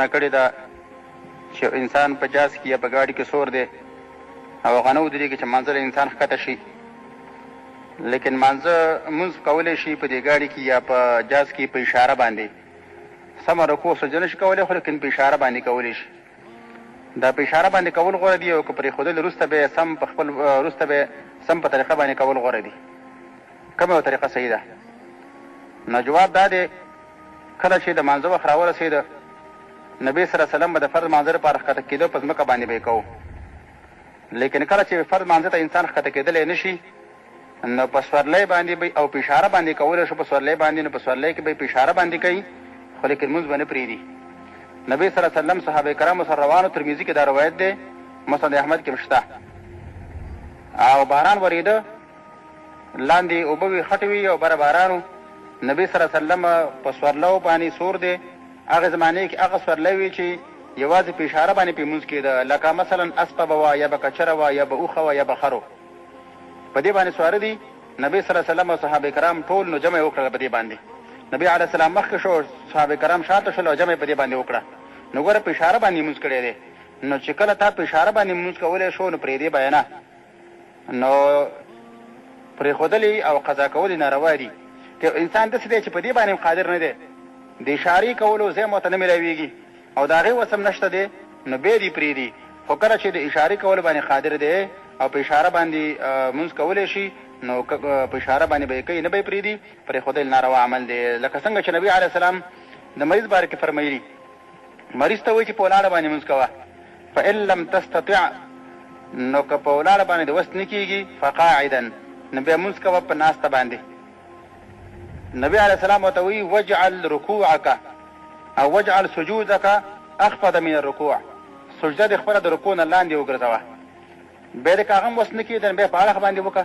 پوښتنه کړې ده چې انسان په جاز کې یا په ګاډي کې سور دی او هغه نه ودرېږي چې مانځه له انسان ښکته شي، لیکن مانځه مونځ کولی شي په دې ګاډي کې یا په جاز کې په اشاره باندې. سمه رکوع سجده نه شي کولی، خو لیکن په اشاره باندې کولی شي. دا په اشاره باندې کول غوره دي، او که پرېښودل وروسته به سم په خپل وروسته به سم په طریقه باندې کول غوره دي. کومه یو طریقه صحیح ده؟ نو جواب دا دی، کله چې د مانځه وخت راورسېده، نبي صلی الله علیه وسلم به د فرض مانځه لپاره ښکته کېدو په ځمکه باندې به یې کوو. لیکن کله چې فرض مانځه ته انسان ښکته کېدلی نه شي، نو په سورلۍ باندې به او په اشاره باندې کولی شو. په سورلۍ باندې نو په سورلۍ کې به په اشاره باندې کوي، خو لیکن مونځ به نه پرېږدي. نبي صلی الله علیه وسلم صحابه کرامو سره روانو. ترمذي کې دا روایت دی، مسند احمد کې شته. او باران ورېده، لاندې اوبه وي، خټې وي او بره باران و. نبي صلی الله علیه وسلم په سورلو باندې سور دی. هغه زمانې کې هغه سورلۍ وي چې یوازې په اشاره باندې پرې مونځ کېده، لکه مثلا اسپه به وه یا به کچره وه یا به اوښه وه یا به خر و. په دې باندې سواره دي. نبي صلی الله علیه وسلم او صحابه کرام ټول نو جمع یې وکړله په دې باندې. نبي علیه السلام مخکې شو، صحابه کرام شاته شول او جمع یې په دې باندې وکړه. نو ګوره په اشاره باندې مونځ کړی دی. نو چې کله تا په اشاره باندې مونځ کولی شو، نو پرېږدې به یې نه. نو پرېښودلې او قضا کول یې ناروا دي. که انسان داسې دی چې په دې باندې قادر نه دی، د اشارې کولو ځای مو ته نه میلاویږي او د هغې وس هم نشته دی، نو بیا دې پرېږدي. خو کله چې د اشارې کولو باندې قادر دی او په اشاره باندې مونځ کولی شي، نو په اشاره باندې به یې کوي، نه به یې پرېږدي. پرېښودل ناروا عمل دی. لکه څنګه چې نبي علیه السلام د مریض باره کې فرمایلي، مریض ته وایي چې په ولاړه باندې مونځ کوه، فإن لم تستطع، نو که په ولاړه باندې د وس نه کېږي، فقاعدا، نو بیا مونځ کوه په ناسته باندې. نبي علیه السلام ورته وایي وجعل رکوعک او وجعل سجودک اخفض من الرکوع، سجده دې خپله د رکوع نه لاندې وګرځوه. بیا د که هغه هم وس نه کېږي، بیا په اړخ باندې وکړه.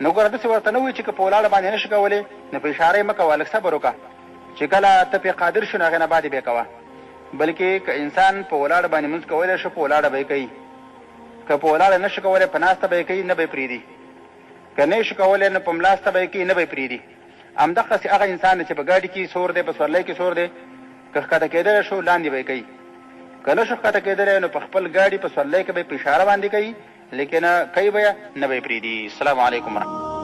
نو ګوره داسې ورته نه وایي چې که په ولاړه باندې نه شي کولی، نو په اشاره یې مه کوه، لږ صبر وکړه چې کله ته پرې قادر شو، نو هغې نه بعد یې بیا کوه. بلکې که انسان په ولاړه باندې مونځ کولی شو، په ولاړه به یې کوي. که په ولاړه نه شي کولی، په ناسته به یې کوي، نه به یې پرېږدي. که نه شي کولی، نو په ملاسته به یې کوي، نه به یې پرېږدي. همدغسې هغه انسان دی چې په ګاډي کې سور دی، په سورلۍ کې سور دی، که ښکته کېدلی شو، لاندې به یې کوي. که نه شو ښکته کېدلی، نو په خپل ګاډي په سورلۍ کې به یې په اشاره باندې کوي، لیکن کوي به یې، نه به یې پرېږدي. السلام علیکم ورحمة الله.